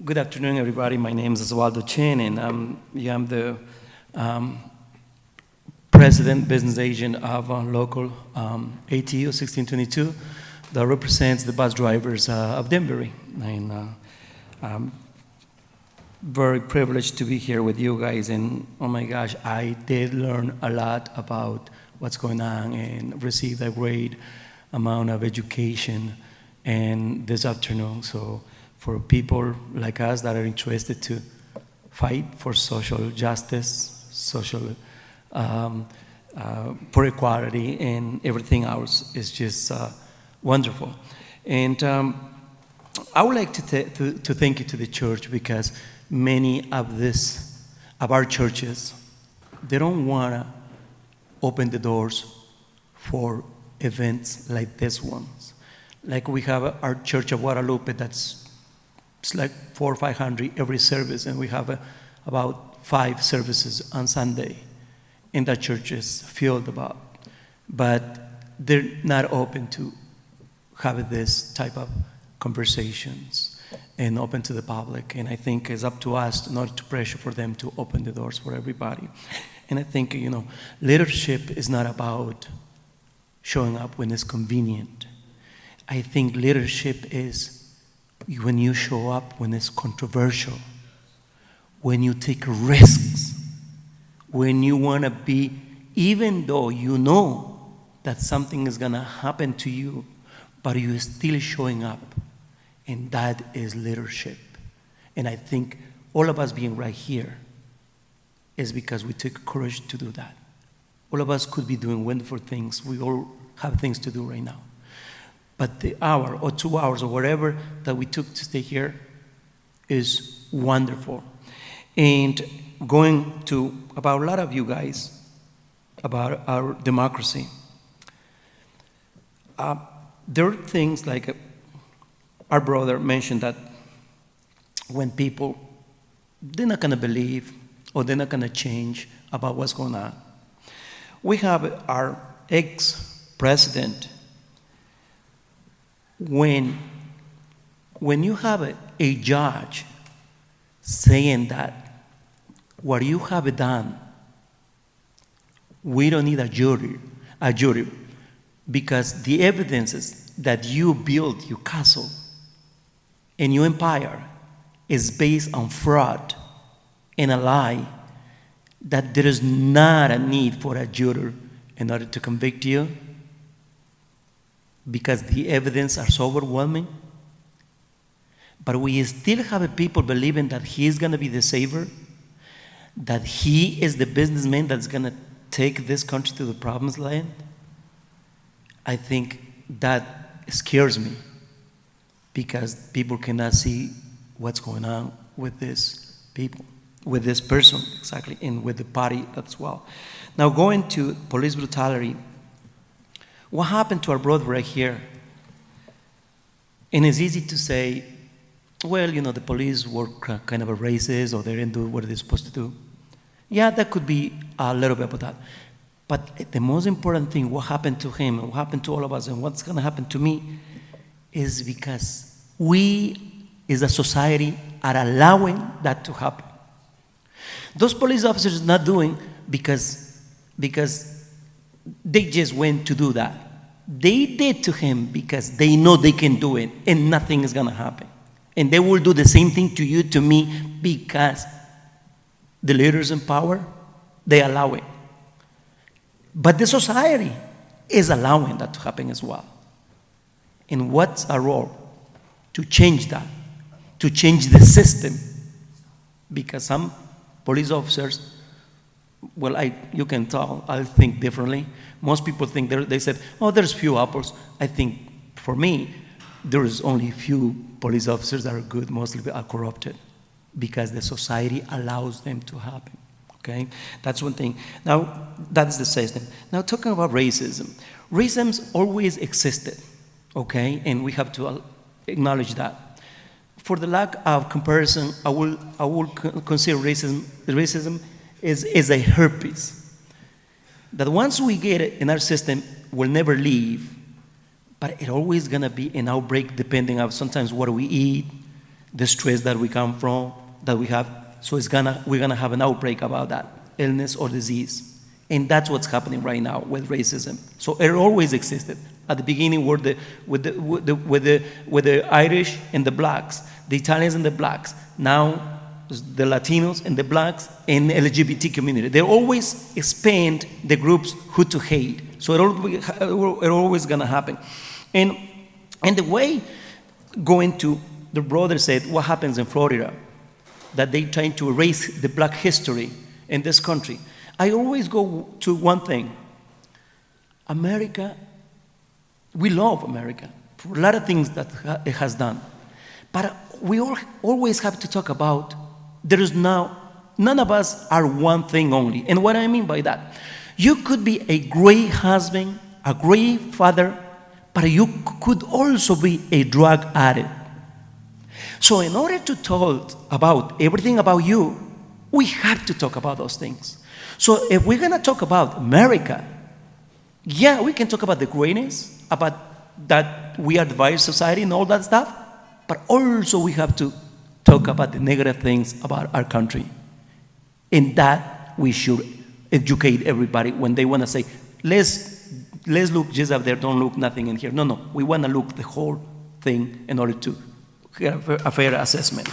Good afternoon, everybody. My name is Oswaldo Chin, and I'm the president, business agent of local ATU 1622 that represents the bus drivers of Danbury. And I'm very privileged to be here with you guys. And oh my gosh, I did learn a lot about what's going on and received a great amount of education and this afternoon. So for people like us that are interested to fight for social justice, social for equality, and everything else is just wonderful. And I would like to thank you to the church, because many of our churches, they don't want to open the doors for events like this ones. Like we have our Church of Guadalupe it's like 400 or 500 every service, and we have about 5 services on Sunday, and that church is filled about. But they're not open to have this type of conversations and open to the public. And I think it's up to us not to pressure for them to open the doors for everybody. And I think, leadership is not about showing up when it's convenient. I think leadership is when you show up when it's controversial, when you take risks, when you want to be, even though you know that something is going to happen to you, but you're still showing up. And that is leadership. And I think all of us being right here is because we took courage to do that. All of us could be doing wonderful things. We all have things to do right now. But the hour or 2 hours or whatever that we took to stay here is wonderful. And going to about a lot of you guys about our democracy. There are things like our brother mentioned that when people, they're not going to believe or they're not going to change about what's going on. We have our ex-president. When you have a judge saying that what you have done, we don't need a jury, because the evidence is that you built your castle and your empire is based on fraud and a lie, that there is not a need for a jury in order to convict you, because the evidence are so overwhelming. But we still have people believing that he is going to be the savior, that he is the businessman that's going to take this country to the promised land. I think that scares me, because people cannot see what's going on with this people, with this person, exactly, and with the party as well. Now, going to police brutality, what happened to our brother right here? And it's easy to say, well, the police were kind of a racist, or they didn't do what they're supposed to do. Yeah, that could be a little bit about that. But the most important thing, what happened to him, and what happened to all of us, and what's going to happen to me, is because we, as a society, are allowing that to happen. Those police officers not doing because they just went to do that. They did to him because they know they can do it and nothing is going to happen. And they will do the same thing to you, to me, because the leaders in power, they allow it. But the society is allowing that to happen as well. And what's our role? To change that, to change the system. Because some police officers, well, you can tell, I think differently. Most people think, they said, oh, there's few apples. I think, for me, there is only few police officers that are good, mostly are corrupted, because the society allows them to happen, okay? That's one thing. Now, that's the system. Now, talking about racism. Racism always existed, okay? And we have to acknowledge that. For the lack of comparison, I will consider racism is a herpes that once we get it in our system, will never leave, but it's always going to be an outbreak depending on sometimes what we eat, the stress that we come from, that we have. So we're gonna have an outbreak about that illness or disease. And that's what's happening right now with racism. So it always existed. At the beginning were with the Irish and the blacks, the Italians and the blacks. Now the Latinos and the blacks and the LGBT community. They always expand the groups who to hate. So it always gonna happen. And the way going to the brother said, what happens in Florida, that they trying to erase the black history in this country. I always go to one thing. America, we love America for a lot of things that it has done. But we always have to talk about, there is now, none of us are one thing only. And what I mean by that, you could be a great husband, a great father, but you could also be a drug addict. So in order to talk about everything about you, we have to talk about those things. So if we're gonna talk about America, yeah, we can talk about the greatness, about that we are divided society and all that stuff, but also we have to talk about the negative things about our country. And that we should educate everybody when they wanna say, let's look just up there, don't look nothing in here. No, we wanna look the whole thing in order to have a fair assessment.